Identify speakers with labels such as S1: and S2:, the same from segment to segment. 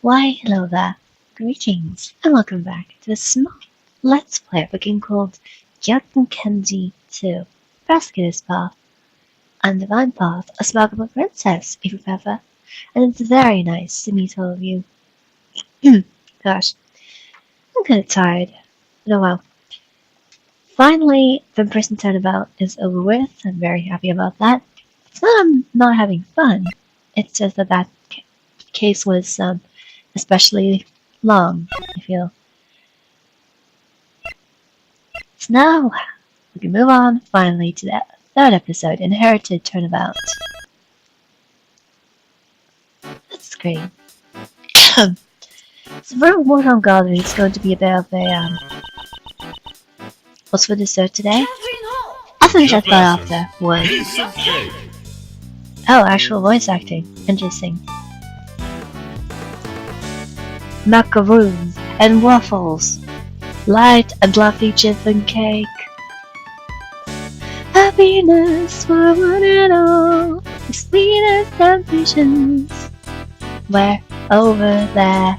S1: Why, hello there. Greetings, and welcome back to a small Let's Play of a game called Gyatten Kenji 2, Prosecutor's Path, and Divine Path, a sparkable princess, if you've ever, and it's very nice to meet all of you. Gosh, I'm kinda tired. Oh well. Finally, the prison turnabout is over with. I'm very happy about that. It's not I'm not having fun. It's just that case was especially long, I feel. So now we can move on finally to the third episode, Inherited Turnabout. That's great. So for Warhol Gathering, it's going to be a bit of a what's for dessert today? I'll finish that thought after one. Oh, actual voice acting. Interesting. Macaroons and waffles. Light and fluffy chiffon cake. Happiness for one and all. The sweetest ambitions. Where? Over there.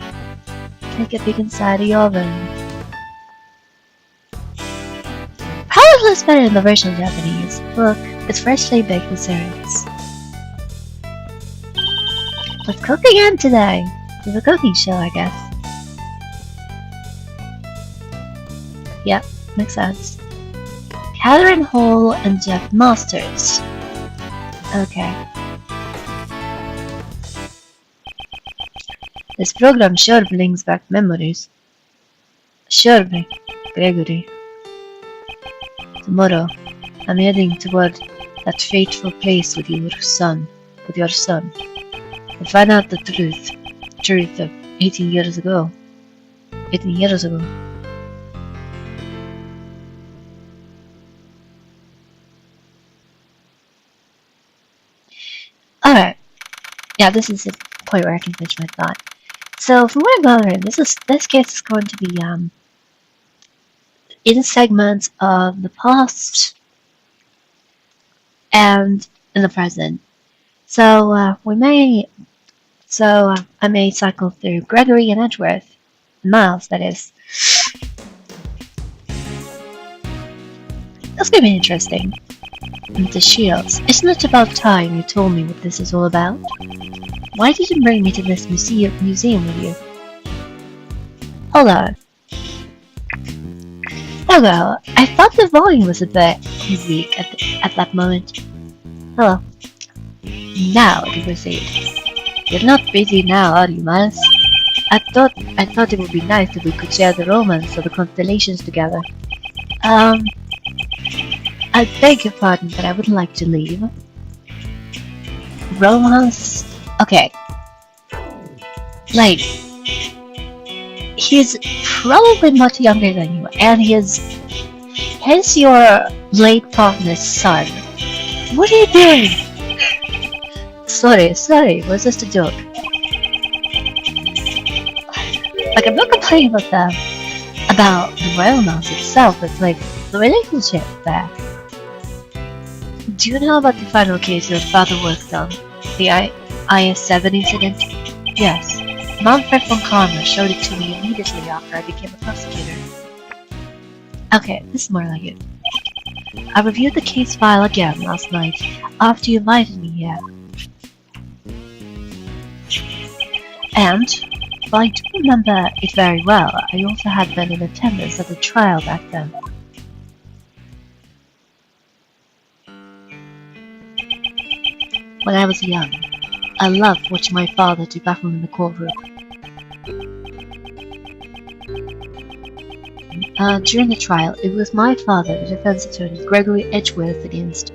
S1: Take a peek inside the oven. Probably looks better in the original Japanese. Look, it's freshly baked desserts. Let's cook again today. It's a cooking show, I guess. Yep, makes sense. Catherine Hall and Jeff Masters. Okay. This program sure brings back memories. Sure, Gregory. Tomorrow, I'm heading toward that fateful place with your son. And find out the truth of 18 years ago. 18 years ago. Alright. Yeah, this is the point where I can finish my thought. So, from what I'm gathering, this case is going to be, in segments of the past and in the present. So, I may cycle through Gregory and Edgeworth. Miles, that is. That's gonna be interesting. And the shields. Isn't it about time you told me what this is all about? Why did you bring me to this museum with you? Hold on. Oh well, I thought the volume was a bit weak at that moment. Hello. Now to proceed. You're not busy now, are you, Miles? I thought it would be nice if we could share the romance of the constellations together. I beg your pardon, but I would like to leave. Romance? Okay. Like, he's probably much younger than you, and he's your late partner's son. What are you doing? Sorry, was just a joke. Like, I'm not complaining about the romance itself, it's like the relationship there. Do you know about the final case your father worked on? The Ep17 incident? Yes. Manfred von Karma showed it to me immediately after I became a prosecutor. Okay, this is more like it. I reviewed the case file again last night, after you invited me here. And, while I do remember it very well, I also had been in attendance at the trial back then. When I was young, I loved watching my father do battle in the courtroom. During the trial, it was my father, the defense attorney, Gregory Edgeworth, against.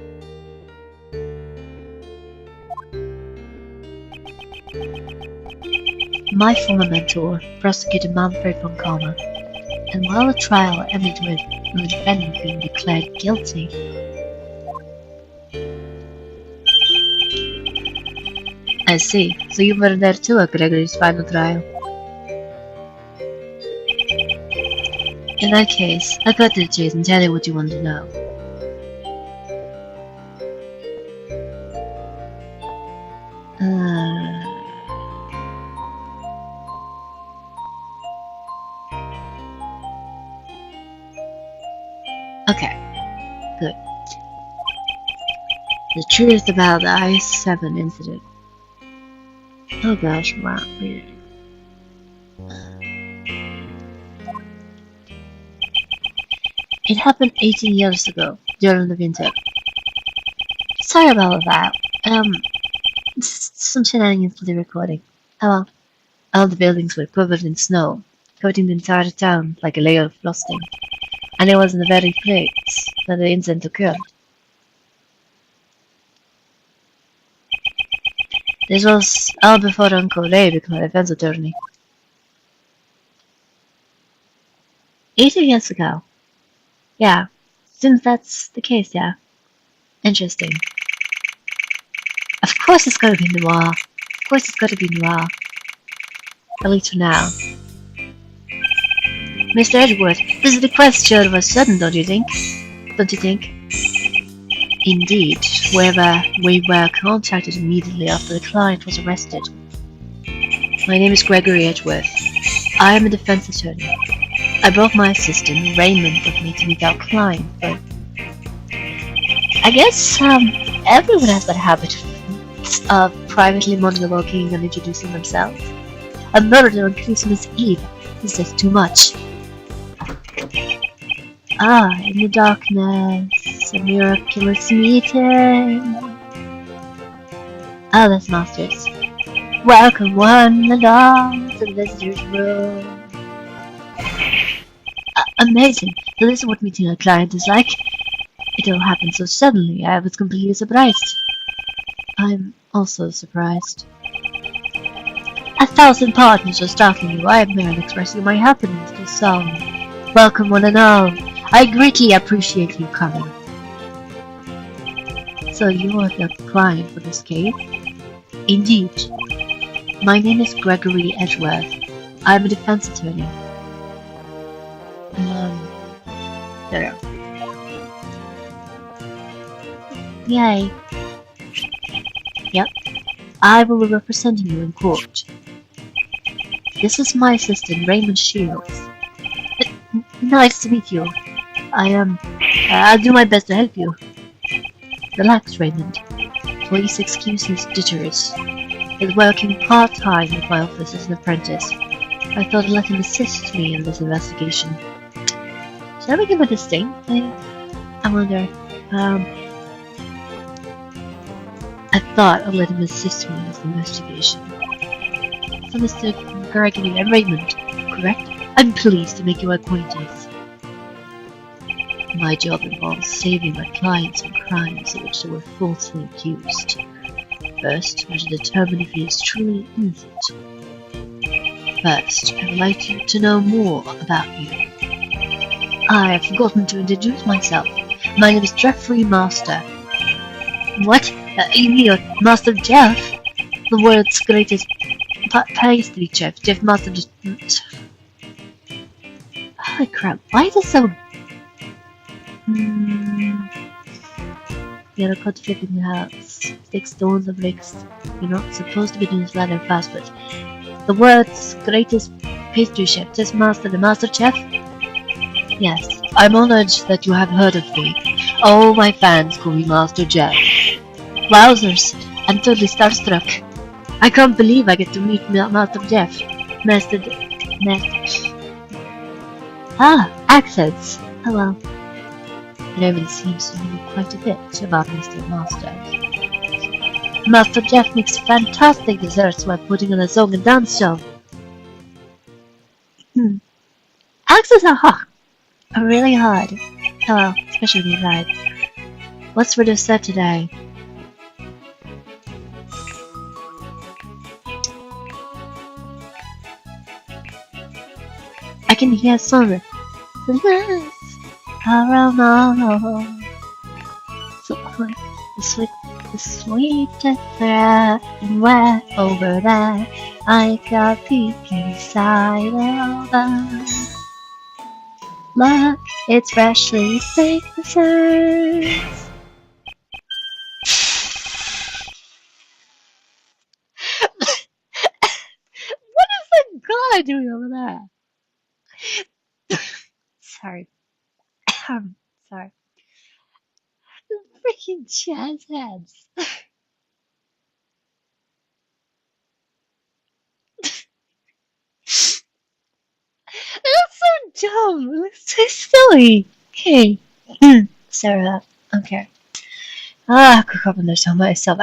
S1: My former mentor, Prosecutor Manfred von Karma, and while the trial ended with the defendant being declared guilty, I see. So you were there too at Gregory's final trial. In that case, I'll cut to the chase and tell you what you want to know. Okay, good. The truth about the Ep17 incident. Oh gosh, wow. It happened 18 years ago, during the winter. Sorry about that. Some shenanigans for the recording. Oh well. All the buildings were covered in snow, coating the entire town like a layer of frosting. And it was in the very place that the incident occurred. This was all before Uncle Ray became a defense attorney. 18 years ago. Yeah, since that's the case, yeah. Interesting. Of course it's gotta be noir. Of course it's gotta be noir. At least for now. Mr. Edgeworth, this request sure was sudden, don't you think? Don't you think? Indeed, whoever we were contacted immediately after the client was arrested. My name is Gregory Edgeworth. I am a defense attorney. I brought my assistant, Raymond, with me to meet our client, but I guess everyone has that habit of privately monologuing and introducing themselves. A murder on Christmas Eve is just too much. Ah, in the darkness, a miraculous meeting. Ah, that's Masters. Welcome one and all to the visitor's room. Amazing. So this is what meeting a client is like. It all happened so suddenly, I was completely surprised. I'm also surprised. 1,000 pardons for startling you. I am merely expressing my happiness to song. Welcome one and all. I greatly appreciate you coming. So you are the client for this case? Indeed. My name is Gregory Edgeworth. I am a defense attorney. There. Yay. Yep. I will be representing you in court. This is my assistant, Raymond Shields. Nice to meet you. I'll do my best to help you. Relax, Raymond. Please excuse his jitters. He's working part-time at my office as an apprentice. I thought I'd let him assist me in this investigation. Shall we give it a sting? I wonder, I thought I'd let him assist me in this investigation. So Mr. Gregory and Raymond, correct? I'm pleased to make your acquaintance. My job involves saving my clients from crimes of which they were falsely accused. First, I should determine if he is truly innocent. First, I would like you to know more about you. I have forgotten to introduce myself. My name is Jeffrey Master. What? You mean you're Master Jeff? The world's greatest pastry chef, Jeff Master. Holy crap, why is it so... You're caught flipping the house. Stick stones and bricks. You're not supposed to be doing this rather fast, but... The world's greatest pastry chef, Jeff Master, the Master Chef? Yes, I'm honored that you have heard of me. All my fans call me Master Jeff. Wowzers, I'm totally starstruck. I can't believe I get to meet Master Jeff. Master... Ah, accents. Hello. Raymond seems to know quite a bit about Mr. Master. Master Jeff makes fantastic desserts while putting on a song and dance show. Accents are really hard. Hello, especially when you ride. What's for dessert today? I can hear some aroma. So the sweet thread and wet over there. I got peek inside of us. Look, it's freshly baked desserts. What is that guy doing over there? Sorry. Sorry. Freaking jazz heads. That's so dumb. It's so silly. Okay. Sarah. Okay. I could up on this on myself.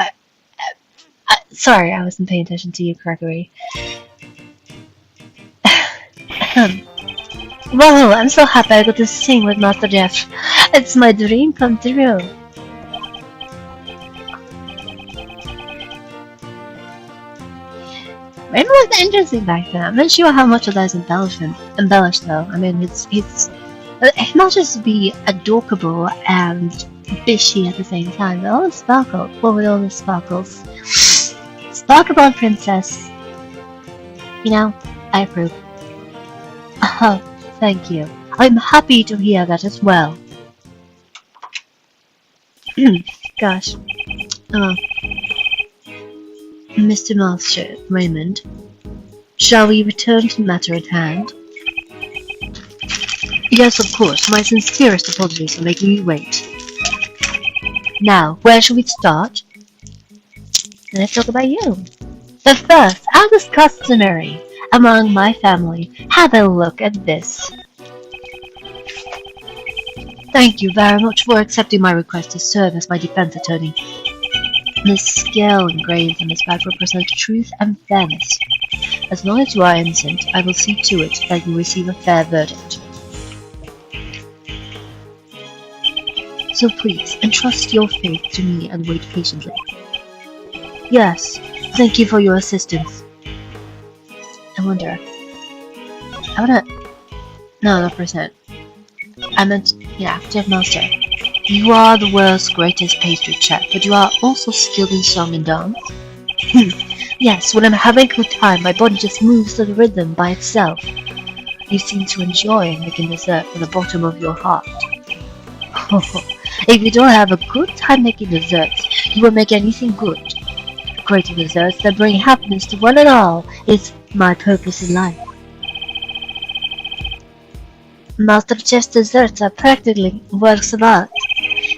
S1: Sorry, I wasn't paying attention to you, Gregory. Wow, I'm so happy I got to sing with Master Jeff. It's my dream come true. Rainbow was interesting back then. I'm not sure how much of that is embellished though. I mean, it's not just to be adorable and bishy at the same time, but all the sparkle. What with all the sparkles? Sparkle Princess. You know, I approve. Oh, thank you. I'm happy to hear that as well. Gosh. Mr. Master Raymond, shall we return to the matter at hand? Yes, of course. My sincerest apologies for making you wait. Now, where shall we start? Let's talk about you. But first, as is customary among my family, have a look at this. Thank you very much for accepting my request to serve as my defense attorney. The scale engraved on this badge represents truth and fairness. As long as you are innocent, I will see to it that you receive a fair verdict. So please, entrust your faith to me and wait patiently. Yes, thank you for your assistance. I wonder... No, not percent. I meant, yeah, Jeff Master. You are the world's greatest pastry chef, but you are also skilled in song and dance. Yes, when I'm having a good time, my body just moves to the rhythm by itself. You seem to enjoy making dessert from the bottom of your heart. If you don't have a good time making desserts, you won't make anything good. Creating desserts that bring happiness to one and all is my purpose in life. Master Chef's desserts are practically works of art.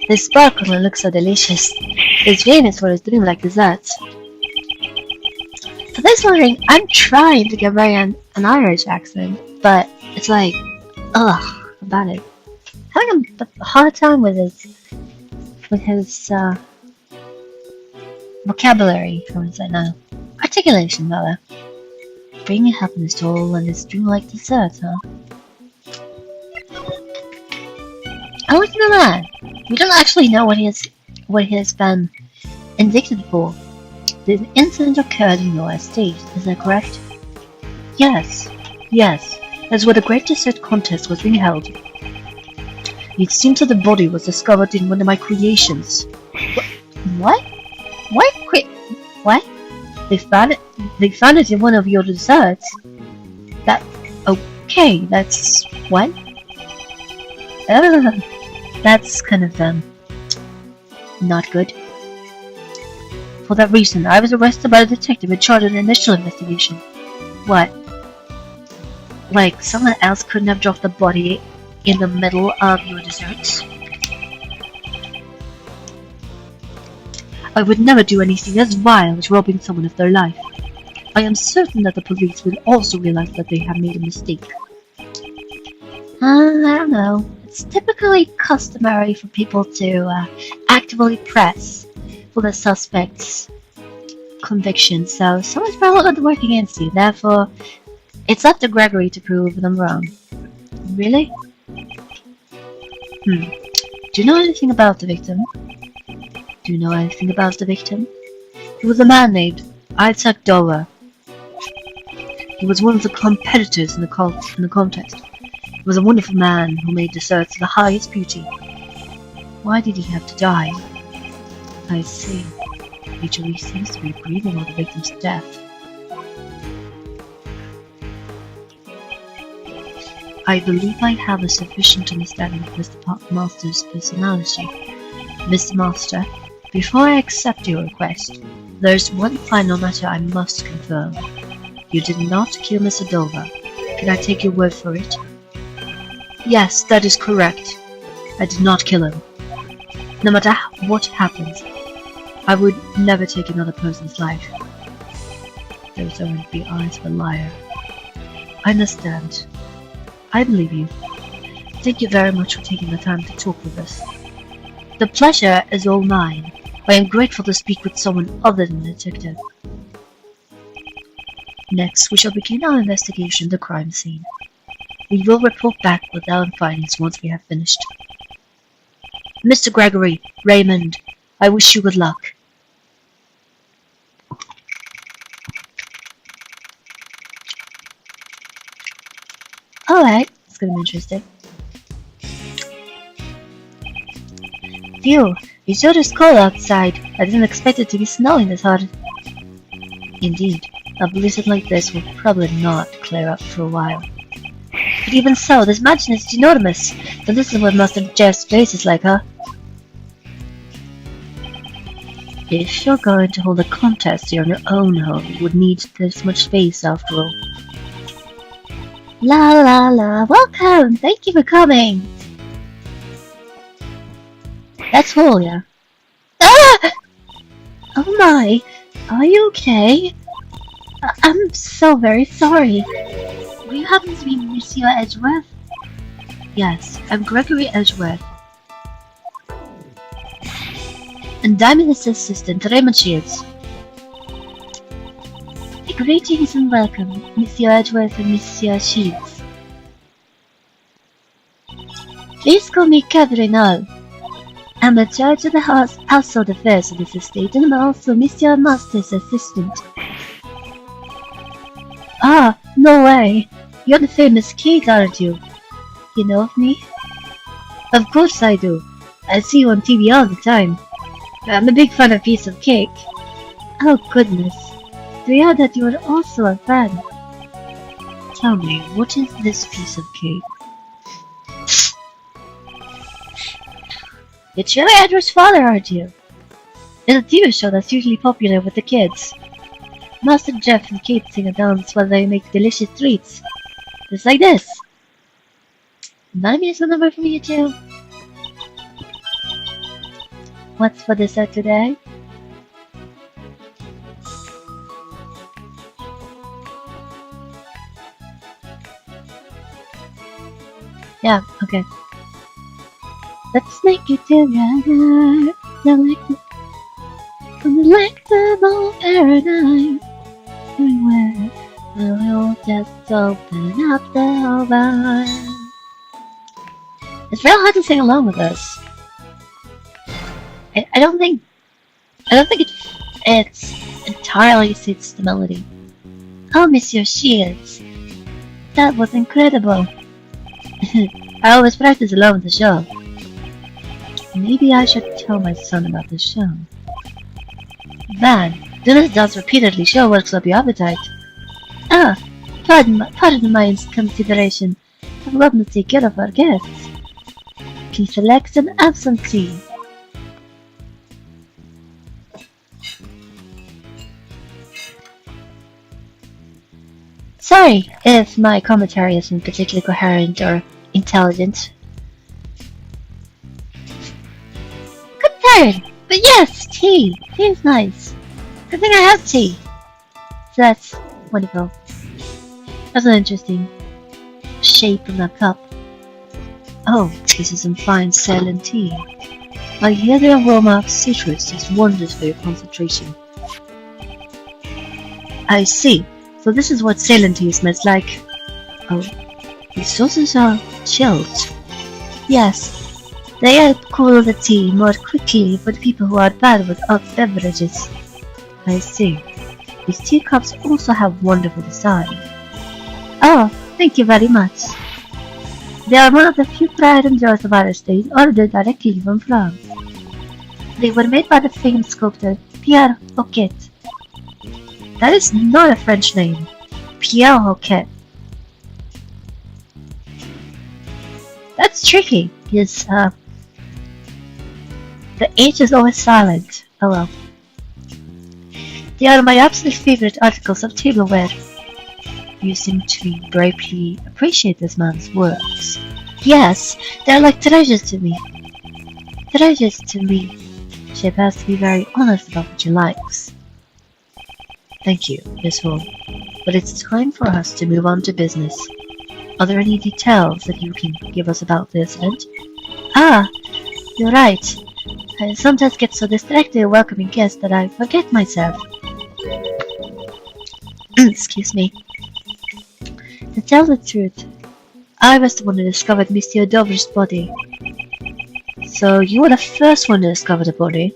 S1: They sparkle and look so delicious. He's famous for his dream-like desserts. For those wondering, I'm trying to get right an Irish accent, but it's like, ugh, about it. Having a hard time with his vocabulary, I would say now. Articulation, rather. Bringing happiness to all and his dream-like desserts, huh? I want to know that. We don't actually know what he has been indicted for. The incident occurred in your estate, is that correct? Yes. That's where the great dessert contest was being held. It seems that the body was discovered in one of my creations. What? What? They found it in one of your desserts? Okay, that's... what? That's kind of, not good. For that reason, I was arrested by the detective in charge of the initial investigation. What? Like, someone else couldn't have dropped the body in the middle of your desserts? I would never do anything as vile as robbing someone of their life. I am certain that the police will also realize that they have made a mistake. I don't know. It's typically customary for people to actively press for the suspect's conviction, so someone's probably going to work against you. Therefore, it's up to Gregory to prove them wrong. Really? Do you know anything about the victim? He was a man named Isaac Dover. He was one of the competitors in the contest. He was a wonderful man who made desserts of the highest beauty. Why did he have to die? I see. He seems to be grieving over the victim's death. I believe I have a sufficient understanding of Mr. Master's personality. Mr. Master, before I accept your request, there is one final matter I must confirm. You did not kill Mr. Dover. Can I take your word for it? Yes, that is correct. I did not kill him. No matter what happens, I would never take another person's life. Those aren't the eyes of a liar. I understand. I believe you. Thank you very much for taking the time to talk with us. The pleasure is all mine. I am grateful to speak with someone other than the detective. Next, we shall begin our investigation of the crime scene. We will report back with our findings once we have finished. Mr. Gregory, Raymond, I wish you good luck. Alright, it's gonna be interesting. Phew, it's sure is cold outside. I didn't expect it to be snowing this hard. Indeed, a blizzard like this will probably not clear up for a while. But even so, this mountain is enormous, so this is what Master Jeff's place is like, huh? If you're going to hold a contest here on your own home, you would need this much space after all. La la la, welcome! Thank you for coming! That's all, yeah. Ah! Oh my, are you okay? I'm so very sorry. Do you happen to be Monsieur Edgeworth? Yes, I'm Gregory Edgeworth. And I'm his assistant, Raymond Shields. Greetings and welcome, Monsieur Edgeworth and Monsieur Shields. Please call me Catherine Hull. I'm the judge of the household affairs of this estate, and I'm also Monsieur Master's assistant. Ah, no way. You're the famous Kate, aren't you? You know of me? Of course I do. I see you on TV all the time. I'm a big fan of piece of cake. Oh goodness. Do you know that you are also a fan? Tell me, what is this piece of cake? It's really Edward's father, aren't you? It's a TV show that's usually popular with the kids. Master Jeff and Kate sing a dance while they make delicious treats. Just like this. 9 minutes on number from you too. What's for dessert today? Yeah, okay. Let's make it together. Delectable paradise. Everywhere. We'll just open up the oven. It's real hard to sing along with us. I don't think it's entirely suits the melody. Oh, Monsieur Shields, that was incredible. I always practice alone with the show. Maybe I should tell my son about the show. Man, doing this dance repeatedly sure works up your appetite. Ah, pardon my inconsideration. I've forgotten to take care of our guests. Please select an absentee. Sorry if my commentary isn't particularly coherent or intelligent. Good turn! But yes, tea! Tea is nice. Good thing I have tea. So that's wonderful. That's an interesting shape of that cup. Oh, this is some fine Ceylon tea. I hear the aroma of citrus is wonders for your concentration. I see. So this is what Ceylon tea smells like. Oh, the sauces are chilled. Yes, they help cool the tea more quickly for the people who are bad with hot beverages. I see. These teacups also have wonderful design. Oh, thank you very much. They are one of the few pride and joys of our estate ordered directly from France. They were made by the famed sculptor Pierre Hoquet. That is not a French name. Pierre Hoquet. That's tricky, because, the H is always silent. Oh well. They are my absolute favorite articles of tableware. You seem to greatly appreciate this man's works. Yes, they're like treasures to me. Treasures to me. She has to be very honest about what she likes. Thank you, Miss Hall. But it's time for us to move on to business. Are there any details that you can give us about the incident? Ah, you're right. I sometimes get so distracted welcoming guests that I forget myself. Excuse me. To tell the truth, I was the one who discovered Monsieur Dover's body. So you were the first one to discover the body?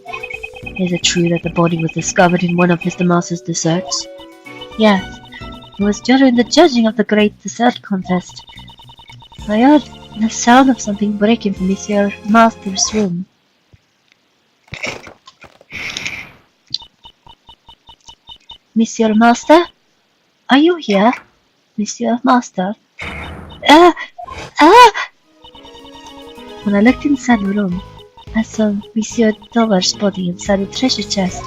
S1: Is it true that the body was discovered in one of Mr. Master's desserts? Yes, it was during the judging of the great dessert contest. I heard the sound of something breaking from Monsieur Master's room. Monsieur Master? Are you here? Monsieur Master? Ah! Ah! When I looked inside the room, I saw Monsieur Dover's body inside the treasure chest.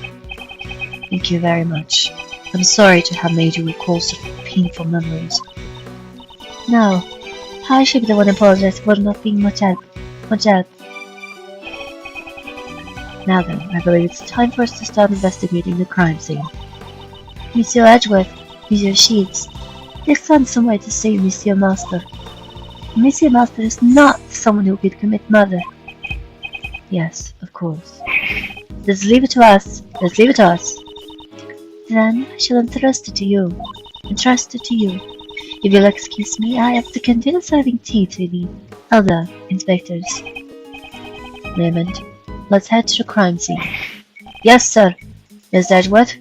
S1: Thank you very much. I'm sorry to have made you recall such painful memories. No, I should be the one to apologize for not being much help. Now then, I believe it's time for us to start investigating the crime scene. Monsieur Edgeworth, Monsieur Sheets, let's find some way to save Monsieur Master. Monsieur Master is not someone who could commit murder. Yes, of course. Just leave it to us. Just leave it to us. Then I shall entrust it to you. Entrust it to you. If you'll excuse me, I have to continue serving tea to the other inspectors. Raymond, let's head to the crime scene. Yes, sir. Yes, Edgeworth.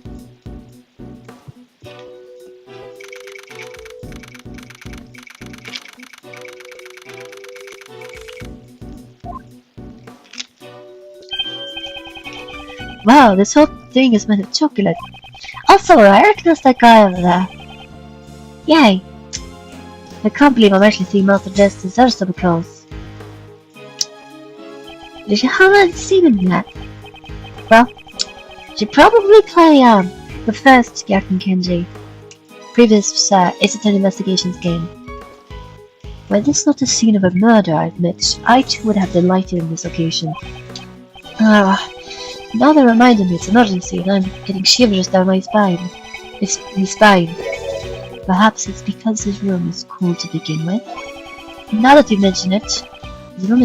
S1: Wow, this whole thing is made of chocolate. Also, I recognize that guy over there. Yay! I can't believe I'm actually seeing Master Justice so close. Did you haven't seen him yet? Well, you should probably play the first Yakin Kenji, previous Ep17 Investigations game. While this is not a scene of a murder, I admit, I too would have delighted in this occasion. Now they reminded me it's an emergency and I'm getting shivers down my spine. Perhaps it's because his room is cold to begin with. Now that you mention it, his room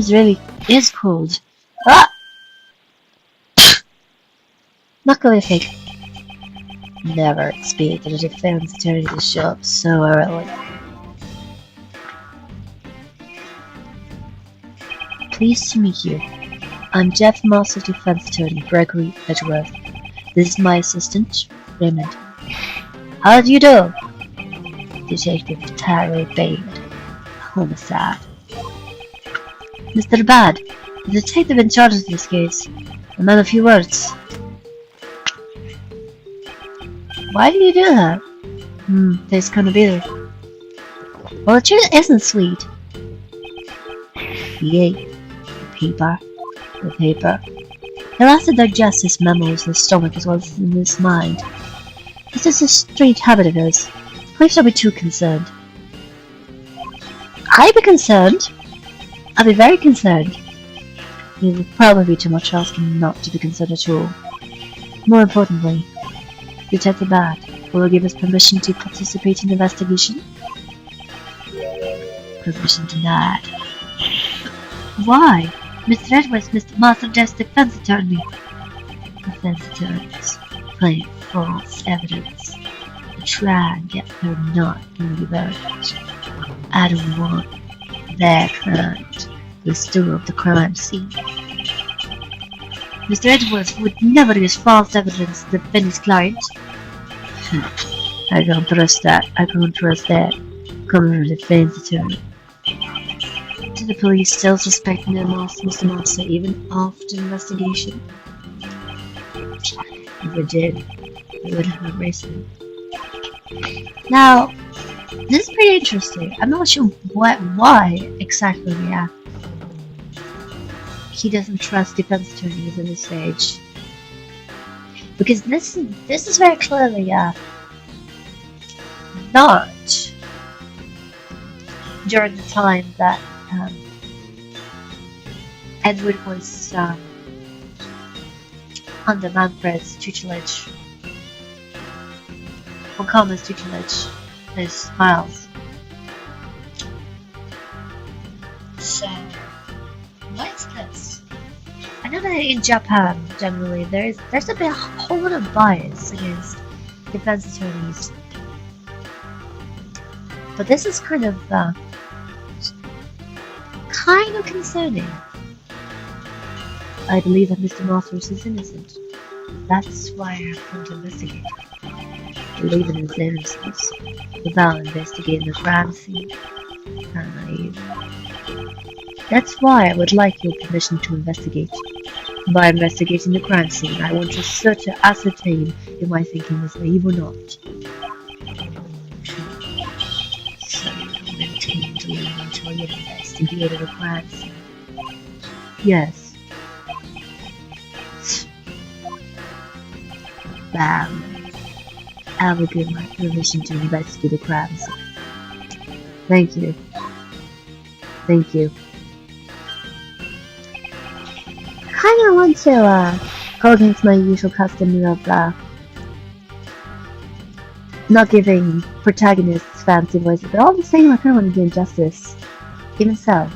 S1: is cold. Ah! Not gonna fake. Never expected a defense attorney to show up so early. Pleased to meet you. I'm Jeff Master's defense attorney, Gregory Edgeworth. This is my assistant, Raymond. How do you do? Detective Taro Bade. Homicide. Mr. Bad, the detective in charge of this case. A man of few words. Why do you do that? Tastes kinda bitter. Well, it sure isn't sweet. Yay. The paper. He'll have to digest his memories in his stomach as well as in his mind. This is a strange habit of his. Please don't be too concerned. I'd be concerned? I'd be very concerned. It would probably be too much asking not to be concerned at all. More importantly, Detective Bad will give us permission to participate in the investigation. Permission denied. Why? Mr. Edwards, Mr. Master Jeff's defense attorney. Defense attorneys playing false evidence to try and get their not guilty verdict. I don't want their client to stir up the crime scene. Mr. Edwards would never use false evidence to defend his client. I don't trust that. I can't trust that. Coming from a defense attorney. Do the police still suspect Mr. Master even after the investigation? If they did, they would have arrested him. Now, this is pretty interesting. I'm not sure why exactly, he doesn't trust defense attorneys at this stage. Because this is very clearly, not during the time that um, Edward was under Manfred's tutelage, or Carmen's tutelage, is Miles. So, what is this? I know that in Japan, generally, there's a whole lot of bias against defense attorneys. But this is kind of concerning. I believe that Mr. Masters is innocent. That's why I have come to investigate. I believe in his innocence without investigating the crime scene. That's why I would like your permission to investigate. By investigating the crime scene, I want to search to ascertain if my thinking is naive or not. So you maintain to leave until you investigated the crime scene? Yes. I will give my permission to investigate the crime scene. Thank you. Thank you. Kinda want to go against my usual custom of not giving protagonists fancy voices, but all the same I kinda want to give justice. Even so.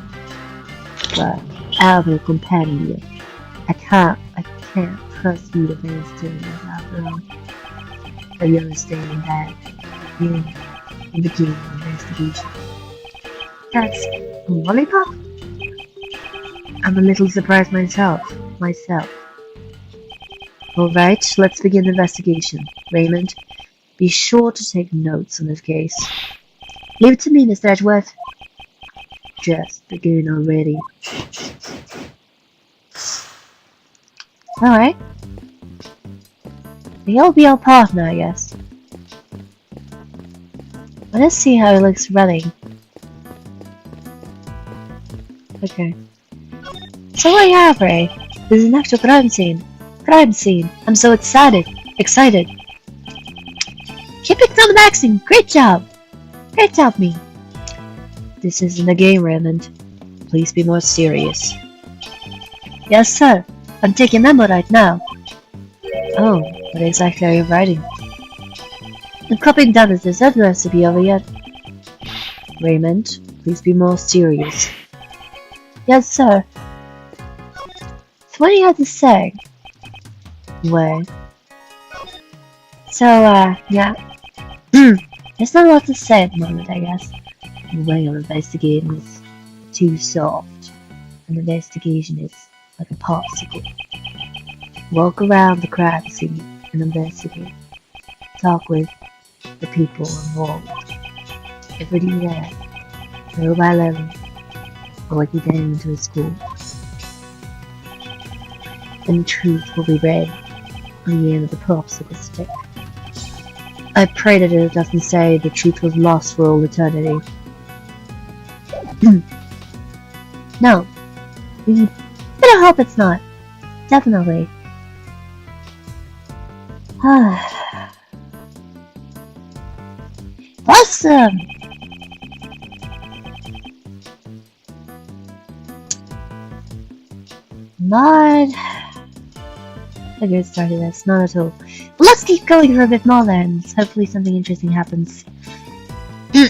S1: But I will companion you. I can't trust you to face to me after all. But you understand that you in the beginning of the investigation. That's a lollipop? I'm a little surprised myself. Alright, let's begin the investigation. Raymond, be sure to take notes on this case. Leave it to me, Mr. Edgeworth. Just begin already. Alright. He'll be our partner, I guess. Let's see how he looks running. Okay. So what do you have, Ray? This is an actual crime scene. I'm so excited. Keep it on the maxing. Great job, me. This isn't a game, Raymond. Please be more serious. Yes, sir. I'm taking a memo right now. Oh, what exactly are you writing? I'm copying down the dessert recipe over yet. Raymond, please be more serious. Yes, sir. So what do you have to say? Well. So, yeah. There's not a lot to say at the moment, I guess. The way of investigating is too soft. An investigation is like a popsicle. Walk around the crime scene and investigate. Talk with the people involved. If we do that, little by little, we'll work you down into a school. And the truth will be read on the end of the popsicle stick. I pray that it doesn't say the truth was lost for all eternity. No. We better hope it's not. Definitely. Awesome! Not a good start to this, not at all. But let's keep going for a bit more then. Hopefully something interesting happens. I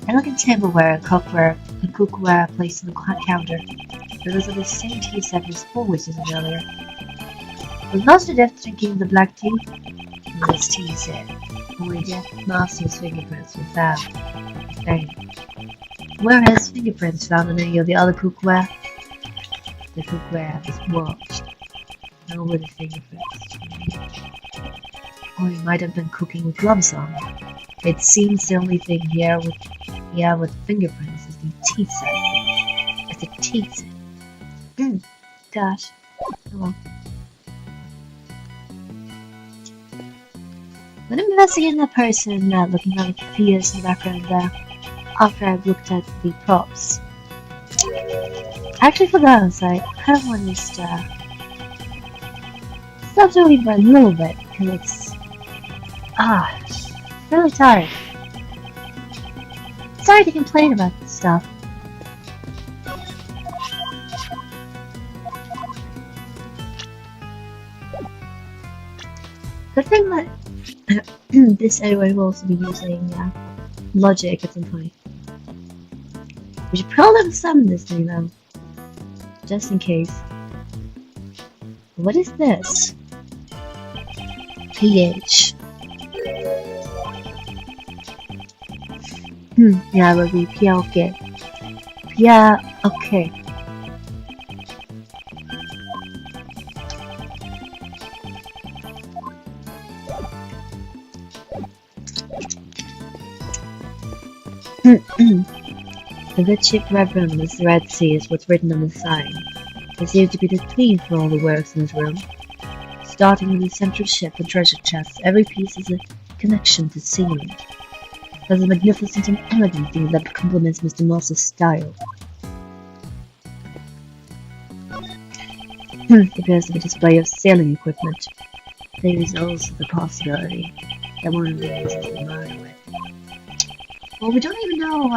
S1: look at tableware and cookware placed on the counter. Those are the same tea set as 4 witches earlier. Was Master Death drinking the black tea? This tea set. Only Death Master's fingerprints were found. Dang. Where has fingerprints found on any of the other cookware? The cookware is washed. No with the fingerprints. Or he might have been cooking with gloves on. It seems the only thing here with fingerprints is the tea set. It's a tea set. Gosh. Oh well. When I'm investigating that person, looking at the fears in the background there, after I've looked at the props. I actually forgot, so I kind of want to just stop doing it for a little bit, because it's really tired. Sorry to complain about this stuff, Good thing that this anyway will also be using logic at some point. We should probably summon this thing though, just in case. What is this? pH. Yeah, it will be PL okay. Yeah, okay. The red ship reverend with the Red Sea is what's written on the sign. There seems to be the theme for all the works in this room. Starting with the central ship and treasure chests, every piece is a connection to the ceiling. There's a magnificent and elegant thing that complements Mr. Moss's style. There appears to be a display of sailing equipment. There is also the possibility that one of these is the murder with. Well, we don't even know,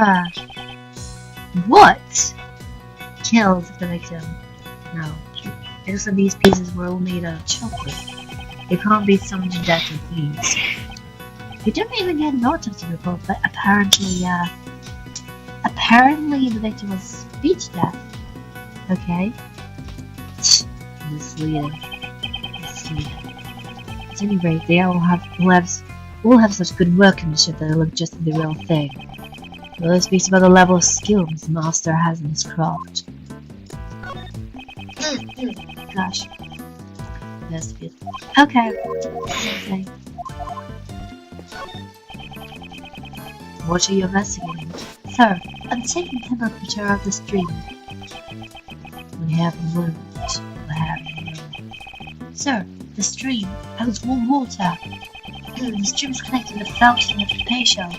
S1: what kills the victim. No. Most of these pieces were all made of chocolate. They can't be summoned to death with these. We don't even get an autopsy report, but apparently the victim was speech death. Okay. Misleading. At any rate, they all have such good workmanship that they look just like the real thing. Well, this speaks about the level of skill the master has in his craft. Gosh. That's good. Okay. What are you investigating? Sir, I'm taking temperature of the stream. We have a moment. Sir, the stream has warm water. The stream is connected to the fountain of the patio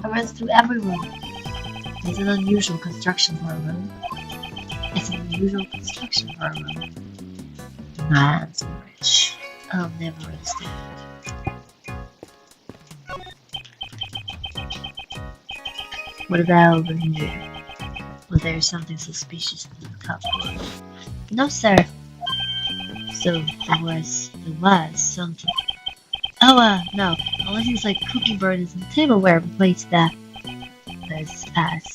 S1: and runs through every room. It's an unusual construction for a room. Man's rich. I'll never understand. What about over here? Was there something suspicious in the cupboard? No, sir. So there was something. Oh, no. Unless it's like cookie burners and tableware replaced that. Let's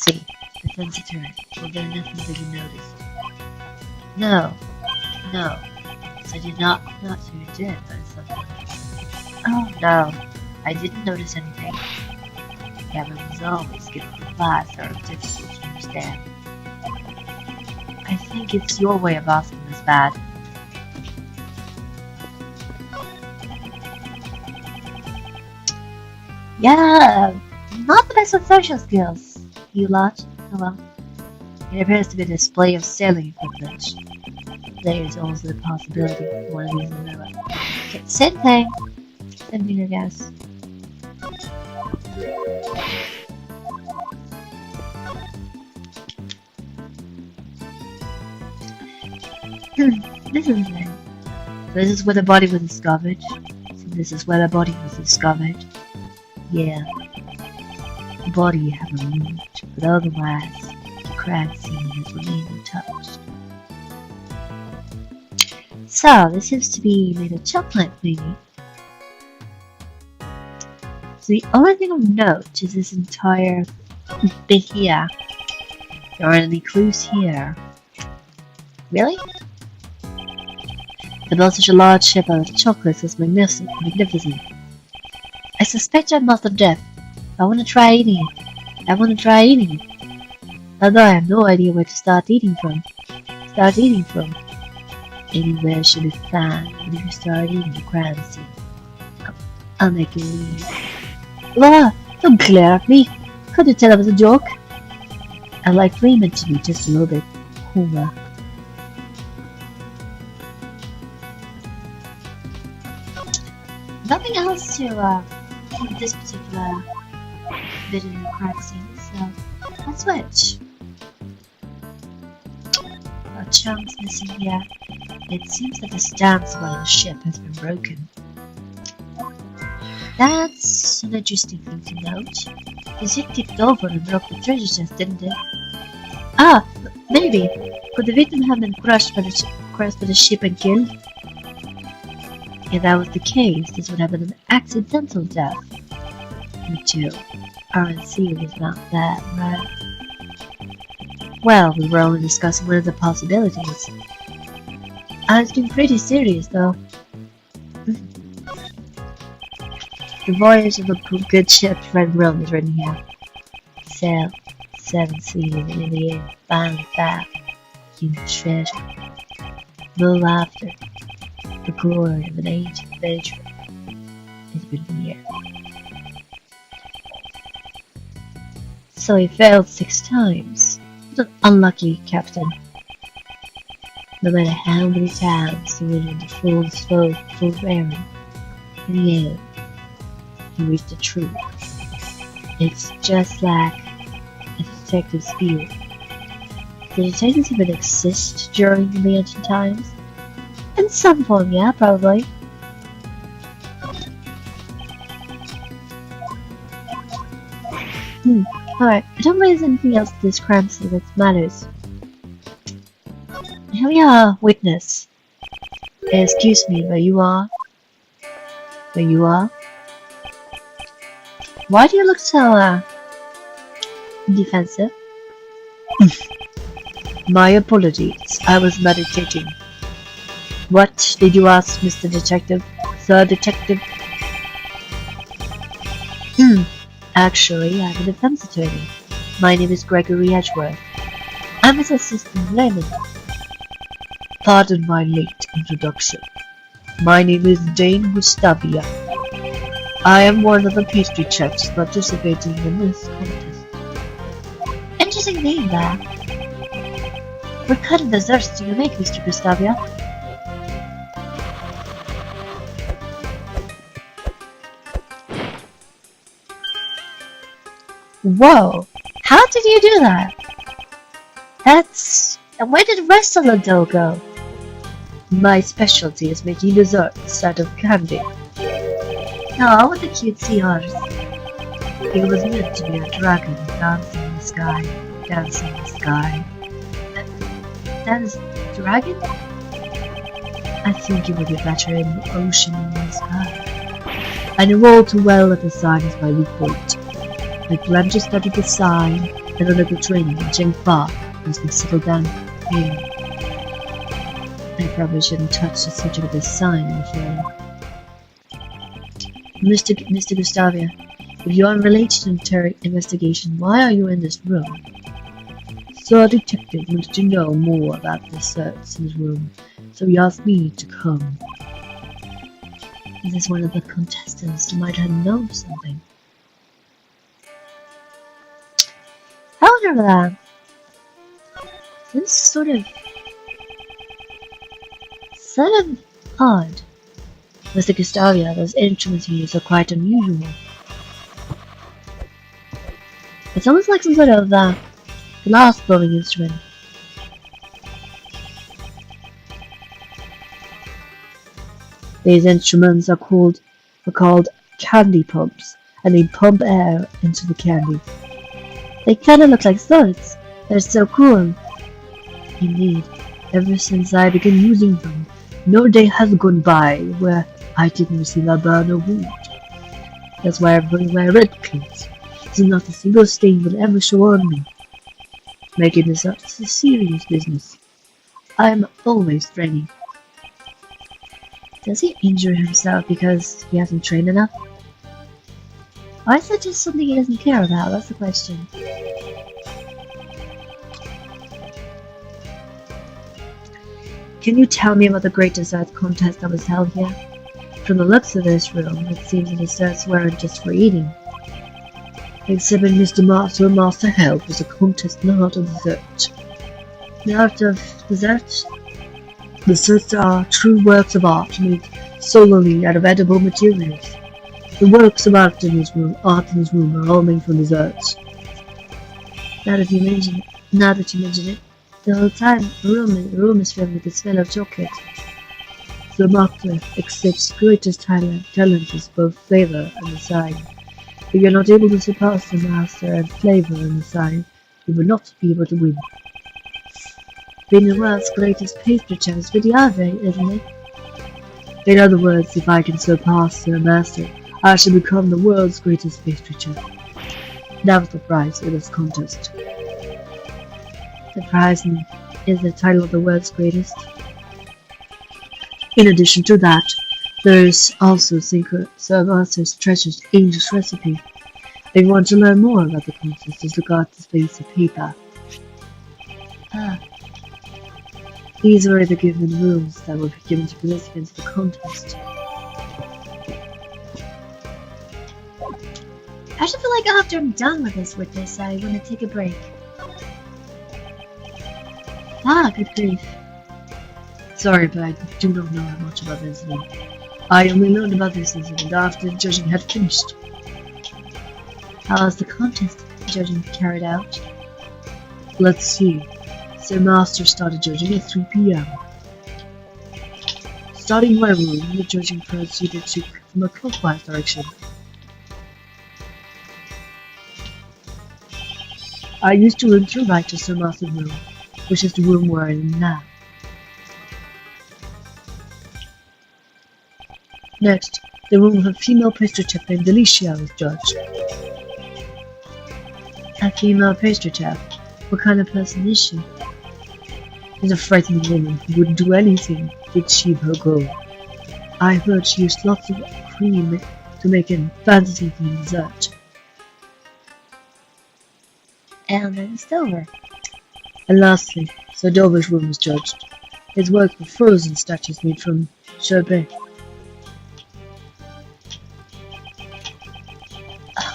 S1: see. The fancy turn. Well, there's nothing that you noticed. No. I did not see you did, but something. Oh, no. I didn't notice anything. Kevin was always giving replies that are difficult to understand. I think it's your way of asking this bad. Yeah, not the best with social skills, you lot. Oh well. It appears to be a display of sailing equipment. There is also the possibility of one of these in the room. Okay, same thing, I guess. This is the thing. So this is where the body was discovered. Yeah. The body had removed, but otherwise, the crime scene has remained untouched. So, this seems to be made of chocolate, maybe. So the only thing of note is this entire bit here. There aren't any clues here. Really? To build such a large ship out of chocolates is magnificent. I suspect I'm not of death. I want to try eating it. Although I have no idea where to start eating from. Anywhere should be fine, but if you start eating the crime scene, I'll make you leave. Laura, don't glare at me. Couldn't you tell it was a joke? I'd like Freeman to be just a little bit cooler. Nothing else to this particular bit in the crime scene, so let's switch. Chunks missing here. It seems that the stance of the ship has been broken. That's an interesting thing to note. The ship tipped over and broke the treasure chest, didn't it? Ah, maybe. Could the victim have been crushed by the ship and killed? If that was the case, this would have been an accidental death. You two aren't serious about that, right? Well, we were only discussing one of the possibilities. I was being pretty serious, though. The voyage of a good ship Red Realm is written here. Sail 7 seas in the air, find that huge treasure. No laughter, the glory of an ancient adventure is written here. So he failed 6 times. What an unlucky captain. No matter how many times he went into full bearing, in the end, he reached the truth. It's just like a detective's view. Did detectives even exist during the ancient times? In some form, yeah, probably. Alright, I don't believe there's anything else to this crime scene that matters. Here we are, witness. Excuse me, where you are? Where you are? Why do you look so, defensive? My apologies, I was meditating. What did you ask, Mr. Detective? Sir Detective? Actually, I'm a defense attorney. My name is Gregory Edgeworth. I'm his assistant layman. Pardon my late introduction. My name is Dane Gustavia. I am one of the pastry chefs participating in this contest. Interesting name there. What kind of desserts do you make, Mr. Gustavia? Whoa! How did you do that? And where did the rest of the dough go? My specialty is making desserts out of candy. Oh, what a cute seahorse. It was meant to be a dragon dancing in the sky, dancing in the sky. That is a dragon? I think it would be better in the ocean than in the sky. I know all too well that the sign is my weak point. I plan to study the sign and undergo training in Jane Park as we settle down here. I probably shouldn't touch the subject of this sign, I'm afraid. Mr. Gustavia, if you are related to investigation, why are you in this room? Sir Detective wants to know more about the search in his room, so he asked me to come. Is this one of the contestants who might have known something? However, this is sort of odd. Mr. Gustavia, those instruments you use are quite unusual. It's almost like some sort of glass blowing instrument. These instruments are called candy pumps, and they pump air into the candy. They kind of look like studs. They're so cool. Indeed, ever since I began using them, no day has gone by where I didn't receive a burn or wound. That's why everybody wear red clothes, so not a single stain will ever show on me. Making this up is a serious business. I am always training. Does he injure himself because he hasn't trained enough? Or is that just something he doesn't care about? That's the question. Can you tell me about the great dessert contest that was held here? From the looks of this room, it seems the desserts weren't just for eating. Exhibit Mr. Master and Master Help was a contest in the art of dessert. The art of dessert? Desserts are true works of art made solely out of edible materials. The works of art in this room are all made from desserts. Now that you mention it, the whole time the room is filled with the smell of chocolate. The master accepts greatest talent is both flavor and design. If you're not able to surpass the master and flavor and design, you will not be able to win. Being the world's greatest pastry chef is pretty hard, isn't it?
S2: In other words, if I can surpass their master, I shall become the world's greatest pastry chef. That was the prize for this contest. The prize is the title of the world's greatest. In addition to that, there is also Sir Master's treasured English recipe. If you want to learn more about the contest, just look at this piece of paper.
S1: Ah,
S2: These were the given rules that were given to participants in the contest.
S1: I should feel like after I'm done with this, I want to take a break. Ah, good grief.
S2: Sorry, but I do not know much about this incident. I only learned about this incident after the judging had finished.
S1: How was the contest judging carried out?
S2: Let's see. Sir Master started judging at 3 p.m. Starting in my room, the judging proceeded from a clockwise direction. I used to room to the right to Sir Master's room, which is the room where I am now. Next, the room of a female pastry chef named Alicia was judged.
S1: A female pastry chef? What kind of person is she?
S2: She's a frightening woman who would do anything to achieve her goal. I heard she used lots of cream to make a fantasy-themed dessert.
S1: And then it's over.
S2: And lastly, Sir Dover's room was judged. His works were frozen statues made from sherbet.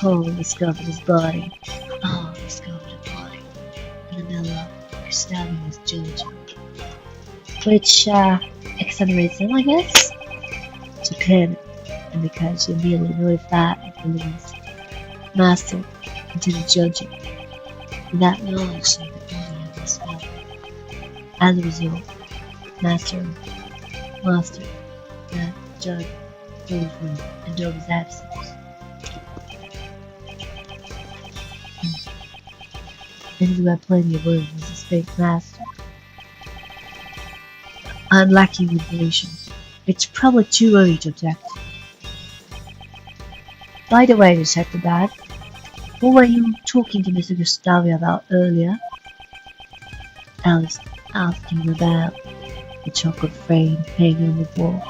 S1: Oh, discovered his body. Oh, discovered a body. In the middle of Gustavio's judging. Which, accelerates him, I guess? To pin, and because you immediately notice that it believes Master continued judging. That knowledge saved the body of this man. As a result, Master, that judge, Dover's room, and Dover's absence. And he's got plenty of room as a space master. I'm lacking information. It's probably too early to object. By the way, Detective Bad, what were you talking to Mr. Gustavio about earlier? I was asking about the chocolate frame hanging on the wall.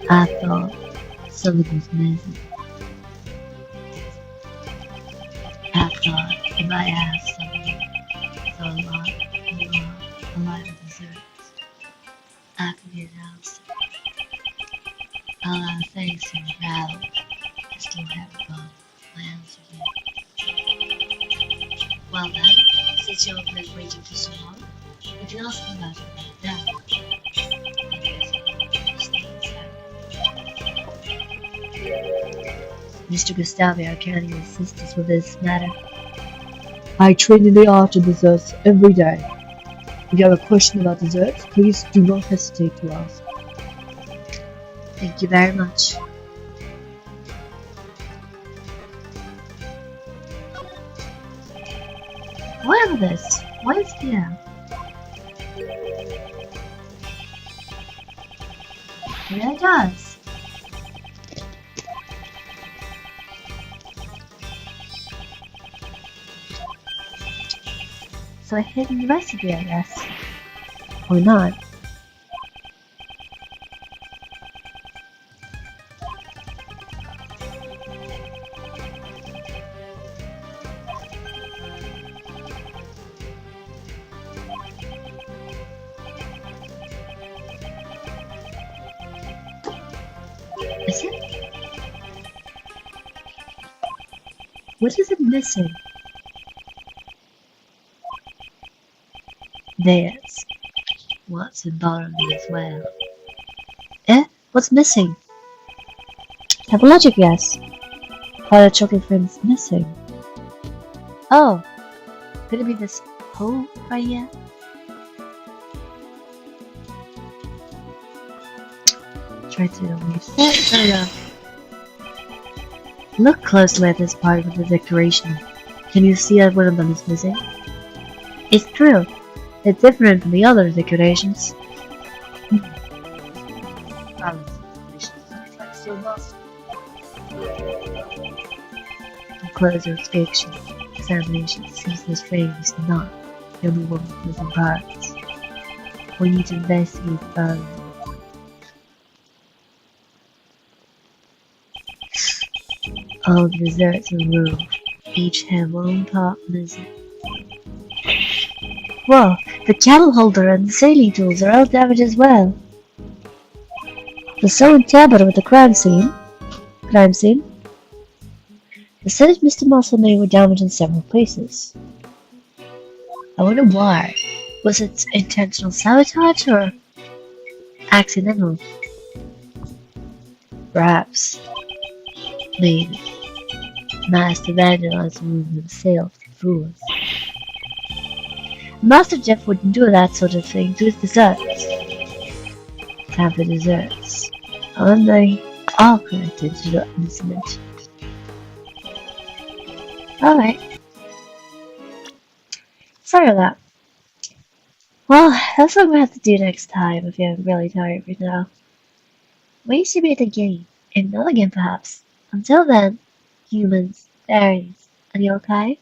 S1: I thought something was missing. I thought if I asked something for a lot of desserts, I could get an answer. A lot of things seem rattled. I still haven't got my answer yet. Well then, since you've been waiting for so long, you can ask me about it right now. Mr. Gustavio, can you assist us with this matter?
S2: I train in the art of desserts every day. If you have a question about desserts, please do not hesitate to ask.
S1: Thank you very much. What is this? What is here? Yeah, it does. So a hidden recipe, I guess. Or not. Is it? What is it missing? There's what's in bottom as well. Eh? What's missing? Have a logic, yes. Part of the chocolate frame is missing. Oh, could it be this hole right here? Try to erase it. There we go. Look closely at this part of the decoration. Can you see that one of them is missing? It's true. It's different from the other decorations.
S2: master. On closer inspection, examination seems this frame is not the only one with missing parts. We need to investigate further. All the desserts are removed. Each have one part missing. Whoa, the cattle holder and the sailing tools are all damaged as well. The stone tablet with the crime scene. The said that Mr. Musselman were damaged in several places. I wonder why. Was it intentional sabotage or accidental? Perhaps. Maybe. Master vandalized the room himself to fool us. Master Jeff wouldn't do that sort of thing to his desserts. Time for desserts. And they are connected to the incident. Alright. Sorry about that. Well, that's what I'm gonna have to do next time if you're really tired right now. We should be at the game, and another game perhaps. Until then, humans, fairies, are you okay?